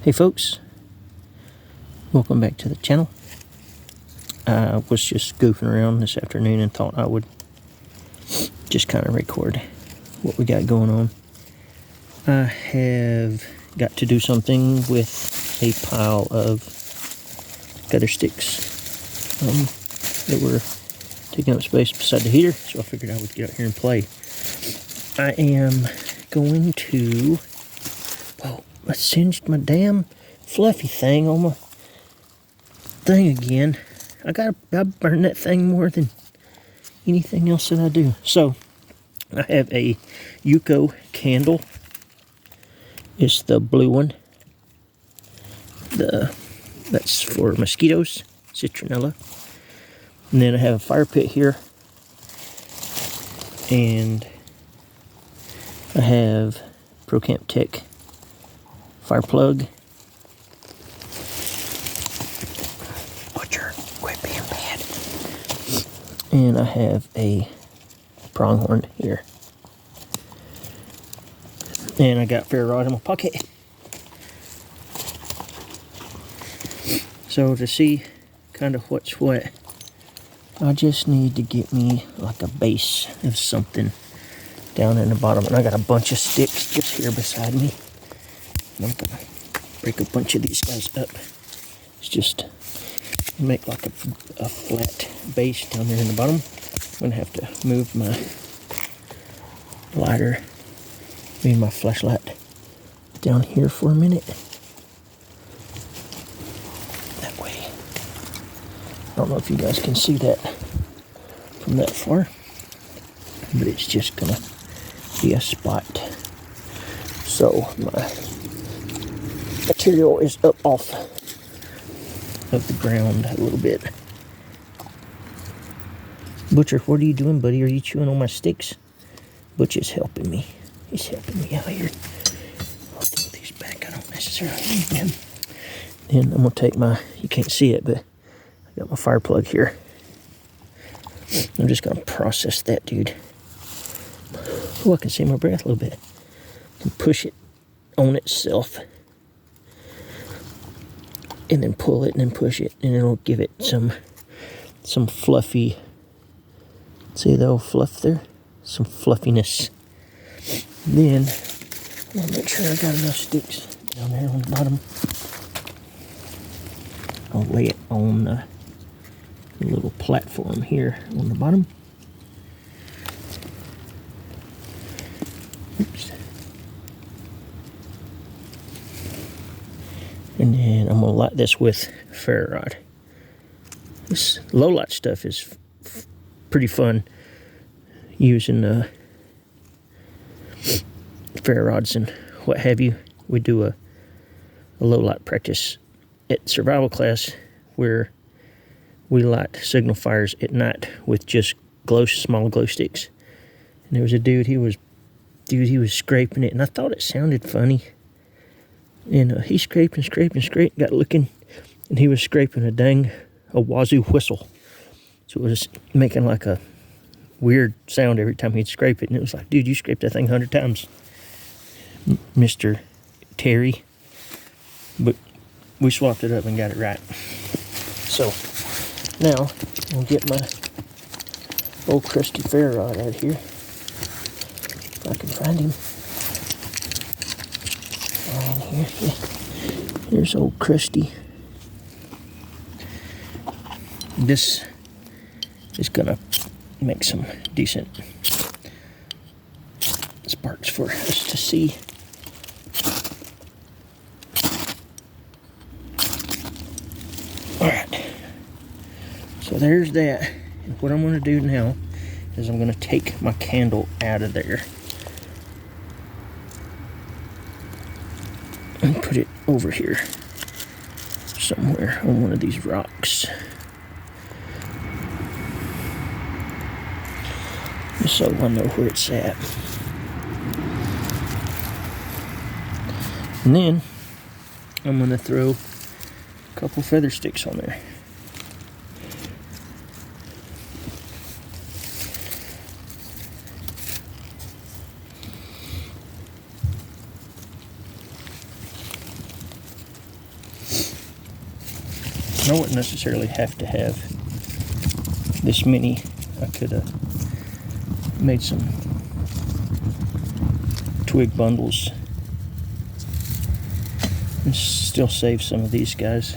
Hey folks, welcome back to the channel. I was just goofing around this afternoon and thought I would just kind of record what we got going on. I have got to do something with a pile of feather sticks that were taking up space beside the heater, so I figured I would get out here and play. I am going to... Whoa, I singed my damn fluffy thing on my thing again. I burn that thing more than anything else that I do. So I have a Yuko candle. It's the blue one. That's for mosquitoes, citronella. And then I have a fire pit here. And I have ProCamp Tech fire plug. Butcher, quit being bad. And I have a pronghorn here. And I got ferro rod in my pocket. So to see kind of what's what, I just need to get me like a base of something down in the bottom. And I got a bunch of sticks just here beside me. I'm gonna break a bunch of these guys up. It's just make like a flat base down there in the bottom. I'm gonna have to move my lighter, my flashlight down here for a minute. That way. I don't know if you guys can see that from that far, but it's just gonna be a spot. So my material is up off of the ground a little bit. Butcher, what are you doing, buddy? Are you chewing on my sticks? Butcher's helping me. He's helping me out here. I'll throw these back. I don't necessarily need them. Then I'm going to take my, you can't see it, but I got my fire plug here. I'm just going to process that, dude. Oh, I can see my breath a little bit. I can push it on itself. And then pull it and then push it, and it'll give it some fluffy, see the old fluff there? Some fluffiness. Then I'll make sure I got enough sticks down there on the bottom. I'll lay it on the little platform here on the bottom. Oops. And then I'm going to light this with ferro rod. This low light stuff is pretty fun, using ferro rods and what have you. We do a low light practice at survival class where we light signal fires at night with just small glow sticks. And there was a dude, he was scraping it, and I thought it sounded funny. And he scraped, got looking, and he was scraping a wazoo whistle. So it was making like a weird sound every time he'd scrape it. And it was like, dude, you scraped that thing 100 times, Mr. Terry. But we swapped it up and got it right. So now I'll get my old crusty ferro rod out of here. If I can find him. Here's old crusty. This is gonna make some decent sparks for us to see. Alright, so there's that. And what I'm gonna do now is I'm gonna take my candle out of there and put it over here somewhere on one of these rocks, just so I know where it's at. And then I'm going to throw a couple feather sticks on there. I wouldn't necessarily have to have this many. I could have made some twig bundles and still save some of these guys.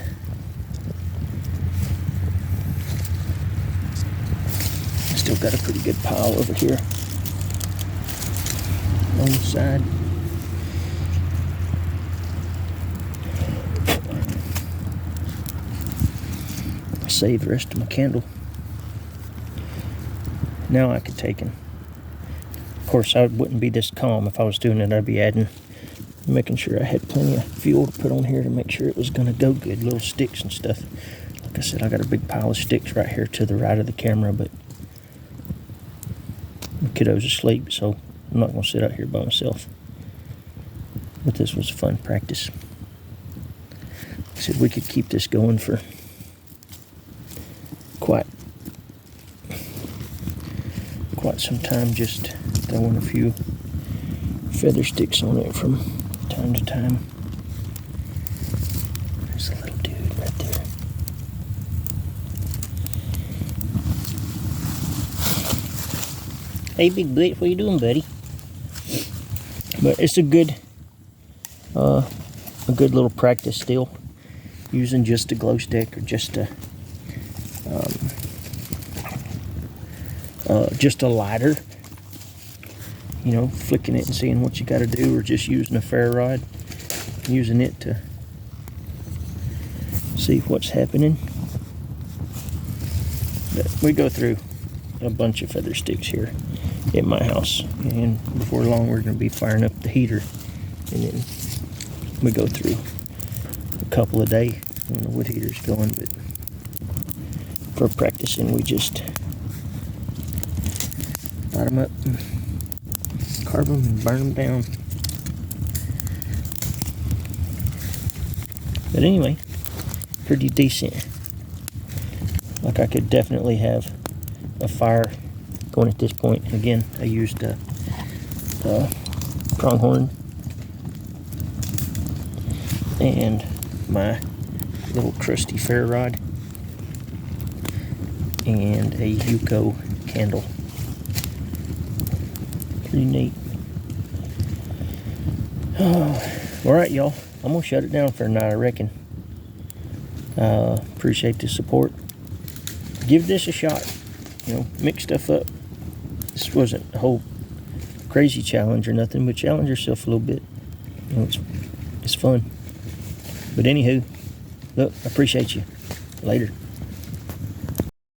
Still got a pretty good pile over here on the side. Save the rest of my candle. Now I could take and, of course, I wouldn't be this calm if I was doing it. I'd be making sure I had plenty of fuel to put on here to make sure it was going to go good. Little sticks and stuff. Like I said, I got a big pile of sticks right here to the right of the camera, but the kiddo's asleep, so I'm not going to sit out here by myself. But this was fun practice. I said we could keep this going for quite some time, just throwing a few feather sticks on it from time to time. There's a little dude right there. Hey, big butt, what you doing, buddy? But it's a good little practice still, using just a glow stick or just a lighter, you know, flicking it and seeing what you got to do, or just using a ferro rod, using it to see what's happening. But we go through a bunch of feather sticks here at my house, and before long we're going to be firing up the heater, and then we go through a couple a day when the wood heater's going. But for practicing, we just light them up and carve them and burn them down. But anyway, pretty decent. Like, I could definitely have a fire going at this point. And again, I used a pronghorn and my little trusty ferro rod and a Yuko candle. Pretty neat. Oh, all right, y'all. I'm gonna shut it down for tonight, I reckon. Appreciate the support. Give this a shot. You know, mix stuff up. This wasn't a whole crazy challenge or nothing, but challenge yourself a little bit. You know, it's fun. But anywho, look, I appreciate you. Later.